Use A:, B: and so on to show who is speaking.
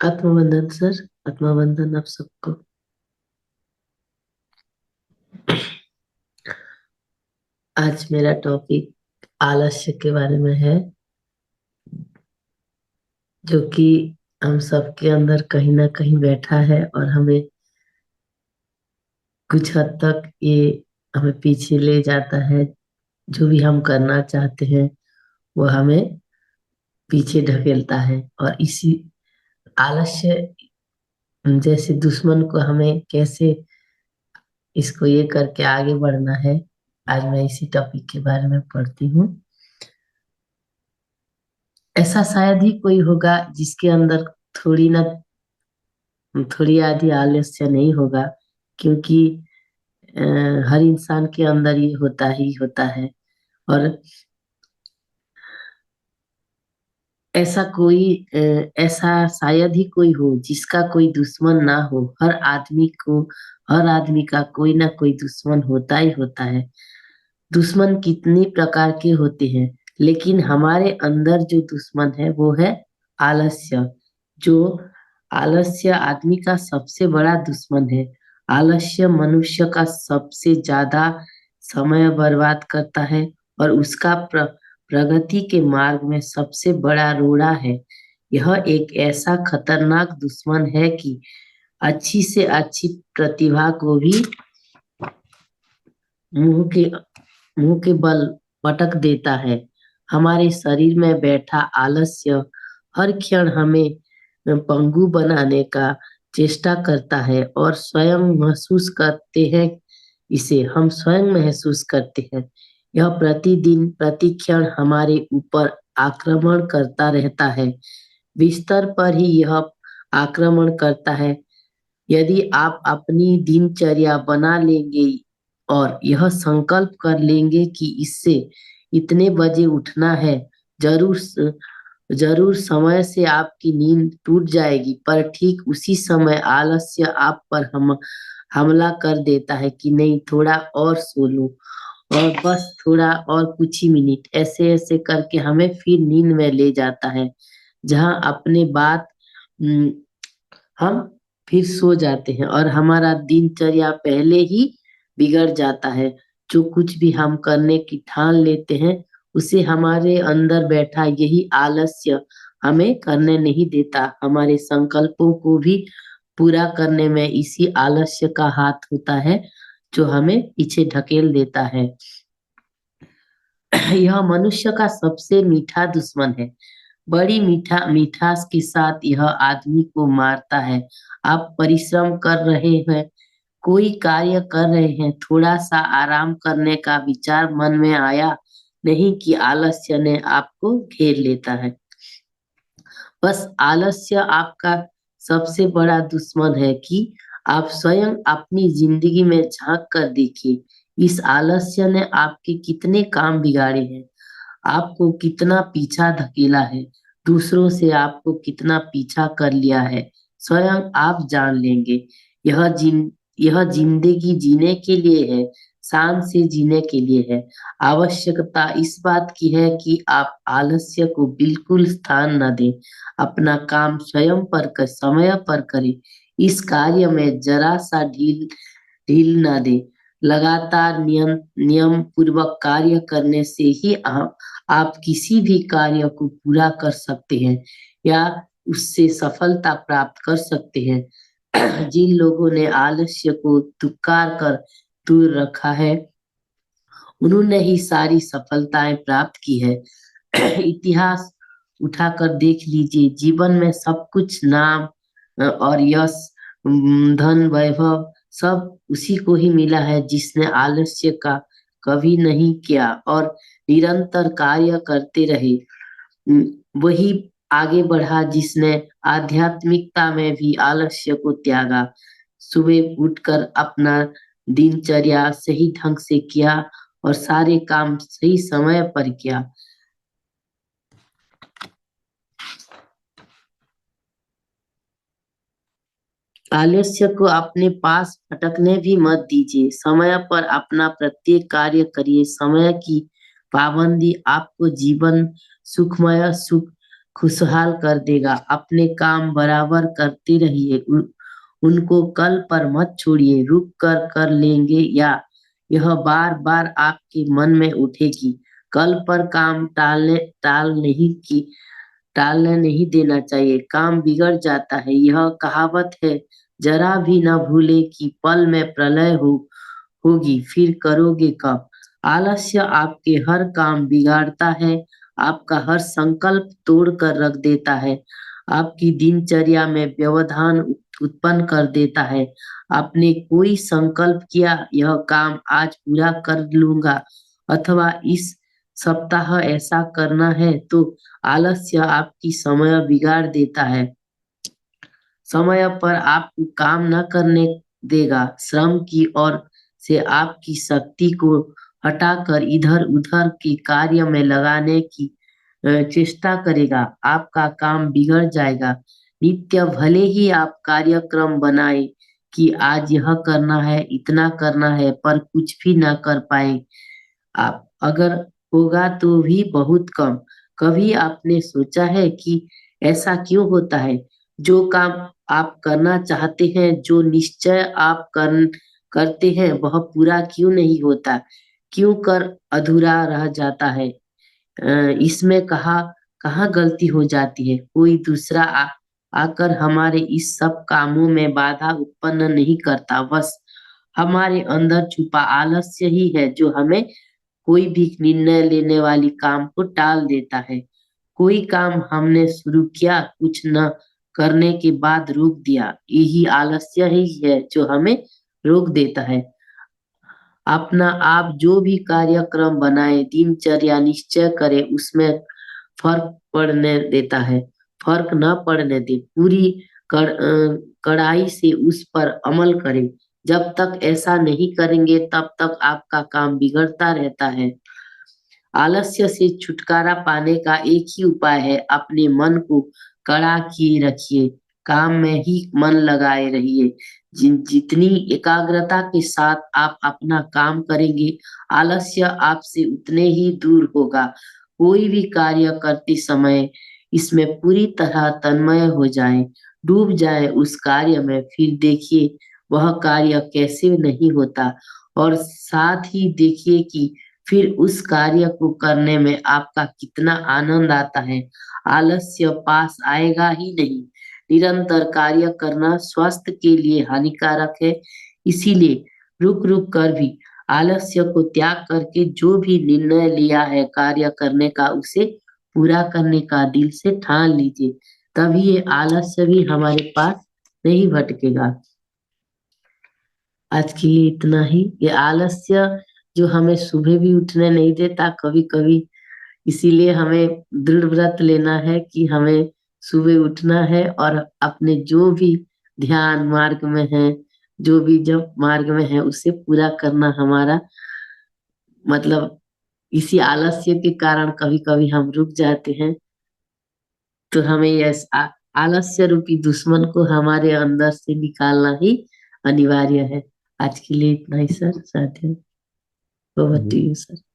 A: आत्मबंधन sir. आत्मबंधन आप सबको। आज मेरा टॉपिक आलस्य के बारे में है, जो कि हम सबके अंदर कहीं ना कहीं बैठा है और हमें कुछ हद तक ये हमें पीछे ले जाता है। जो भी हम करना चाहते हैं वो हमें पीछे ढकेलता है, और इसी आलस्य जैसे दुश्मन को हमें कैसे इसको ये करके आगे बढ़ना है, आज मैं इसी टॉपिक के बारे में पढ़ती हूँ। ऐसा शायद ही कोई होगा जिसके अंदर थोड़ी ना थोड़ी आधी आलस्य नहीं होगा, क्योंकि अ, हर इंसान के अंदर ये होता ही होता है। और ऐसा शायद ही कोई हो जिसका कोई दुश्मन ना हो। हर आदमी का कोई ना कोई दुश्मन होता ही होता है। दुश्मन कितनी प्रकार के होते हैं, लेकिन हमारे अंदर जो दुश्मन है वो है आलस्य। जो आलस्य आदमी का सबसे बड़ा दुश्मन है। आलस्य मनुष्य का सबसे ज्यादा समय बर्बाद करता है और उसका प्रगति के मार्ग में सबसे बड़ा रोड़ा है। यह एक ऐसा खतरनाक दुश्मन है कि अच्छी से अच्छी प्रतिभा को भी मुंह के मुंह के बल पटक देता है। हमारे शरीर में बैठा आलस्य हर क्षण हमें पंगु बनाने का चेष्टा करता है, और हम स्वयं महसूस करते हैं। यह प्रतिदिन प्रतिक्षण हमारे ऊपर आक्रमण करता रहता है। बिस्तर पर ही यह आक्रमण करता है। यदि आप अपनी दिनचर्या बना लेंगे और यह संकल्प कर लेंगे कि इससे इतने बजे उठना है, जरूर जरूर समय से आपकी नींद टूट जाएगी। पर ठीक उसी समय आलस्य आप पर हमला कर देता है कि नहीं, थोड़ा और सो लो, और बस थोड़ा और कुछ ही मिनट, ऐसे ऐसे करके हमें फिर नींद में ले जाता है। जहां अपने बात हम फिर सो जाते हैं और हमारा दिनचर्या पहले ही बिगड़ जाता है। जो कुछ भी हम करने की ठान लेते हैं, उसे हमारे अंदर बैठा यही आलस्य हमें करने नहीं देता। हमारे संकल्पों को भी पूरा करने में इसी आलस्य का हाथ होता है, जो हमें पीछे ढकेल देता है। यह मनुष्य का सबसे मीठा दुश्मन है। बड़ी मिठास के साथ यह आदमी को मारता है। आप परिश्रम कर रहे हैं, कोई कार्य कर रहे हैं, थोड़ा सा आराम करने का विचार मन में आया नहीं कि आलस्य ने आपको घेर लेता है। बस आलस्य आपका सबसे बड़ा दुश्मन है कि आप स्वयं अपनी जिंदगी में झांक कर देखिए। इस आलस्य ने आपके कितने काम बिगाड़े हैं, आपको कितना पीछा धकेला है, दूसरों से आपको कितना पीछा कर लिया है, स्वयं आप जान लेंगे। यह जिंदगी जीने के लिए है, शान से जीने के लिए है। आवश्यकता इस बात की है कि आप आलस्य को बिल्कुल स्थान न दें। अपना काम स्वयं पर कर समय पर करें। इस कार्य में जरा सा ढील ढील ना दे। लगातार नियम पूर्वक कार्य करने से ही आप किसी भी कार्य को पूरा कर सकते हैं या उससे सफलता प्राप्त कर सकते हैं। जिन लोगों ने आलस्य को दुत्कार कर दूर रखा है, उन्होंने ही सारी सफलताएं प्राप्त की है। इतिहास उठाकर देख लीजिए, जीवन में सब कुछ नाम और यश, धन, वैभव सब उसी को ही मिला है जिसने आलस्य का कभी नहीं किया और निरंतर कार्य करते रहे। वही आगे बढ़ा जिसने आध्यात्मिकता में भी आलस्य को त्यागा। सुबह उठकर अपना दिनचर्या सही ढंग से किया और सारे काम सही समय पर किया। आलस्य को अपने पास भटकने भी मत दीजिए। समय पर अपना प्रत्येक कार्य करिए। समय की पाबंदी आपको जीवन सुखमय सुख खुशहाल कर देगा। अपने काम बराबर करते रहिए, उनको कल पर मत छोड़िए। रुक कर कर लेंगे या यह बार बार आपके मन में उठेगी। कल पर काम टालने नहीं देना चाहिए, काम बिगड़ जाता है। यह कहावत है, जरा भी न भूले कि पल में प्रलय होगी, फिर करोगे कब। आलस्य आपके हर काम बिगाड़ता है, आपका हर संकल्प तोड़ कर रख देता है, आपकी दिनचर्या में व्यवधान उत्पन्न कर देता है। आपने कोई संकल्प किया, यह काम आज पूरा कर लूंगा अथवा इस सप्ताह ऐसा करना है, तो आलस्य आपकी समय बिगाड़ देता है। समय पर आपको काम न करने देगा। श्रम की ओर से आपकी शक्ति को हटाकर इधर-उधर के कार्य में लगाने की चेष्टा करेगा। आपका काम बिगड़ जाएगा। नित्य भले ही आप कार्यक्रम बनाएँ कि आज यह करना है, इतना करना है, पर कुछ भी ना कर पाएँ आप। अगर होगा तो भी बहुत कम। कभी आपने सोचा है कि ऐसा क्यों होता है? जो काम आप करना चाहते हैं, जो निश्चय आप करते हैं, वह पूरा क्यों नहीं होता? क्यों कर अधूरा रह जाता है? इसमें कहाँ गलती हो जाती है? कोई दूसरा आकर हमारे इस सब कामों में बाधा उत्पन्न नहीं करता, बस हमारे अंदर छुपा आलस्य ही है जो हमें कोई भी निर्णय लेने वाली काम को टाल देता है। कोई काम हमने शुरू किया, कुछ न करने के बाद रोक दिया, यही आलस्य ही है जो हमें रोक देता है। अपना आप जो भी कार्यक्रम बनाए, दिनचर्या निश्चय करे, उसमें फ़र्क पड़ने देता है, फ़र्क न पड़ने दें। पूरी कड़ाई से उस पर अमल करें। जब तक ऐसा नहीं करेंगे, तब तक आपका काम बिगड़ता रहता है। आलस्य से छुटकारा पाने का एक ही उपाय है, अपने मन को कड़ा किए रखिए, काम में ही मन लगाए रहिए। जितनी एकाग्रता के साथ आप अपना काम करेंगे, आलस्य आपसे उतने ही दूर होगा। कोई भी कार्य करते समय इसमें पूरी तरह तन्मय हो जाएँ, डूब जाएँ उस कार्य में, फिर देखिए वह कार्य कैसे नहीं होता और साथ ही देखिए कि फिर उस कार्य को करने में आपका कितना आनंद आता है। आलस्य पास आएगा ही नहीं। निरंतर कार्य करना स्वास्थ्य के लिए हानिकारक है, इसीलिए रुक-रुक कर भी आलस्य को त्याग करके जो भी निर्णय लिया है कार्य करने का, उसे पूरा करने का दिल से ठान लीजिए, तभी ये आलस्य भी हमारे पास नहीं भटकेगा। आज के लिए इतना ही। ये आलस्य जो हमें सुबह भी उठने नहीं देता कभी-कभी, इसीलिए हमें दृढ़ व्रत लेना है कि हमें सुबह उठना है और अपने जो भी ध्यान मार्ग में है, जो भी जप मार्ग में है, उसे पूरा करना हमारा मतलब इसी आलस्य के कारण कभी-कभी हम रुक जाते हैं, तो हमें आलस्य रूपी दुश्मन को हमारे अंदर से निकालना ही अनिवार्य है। आज के लिए इतना ही सर, साथियों। ओवर टू
B: जी।
A: You sir.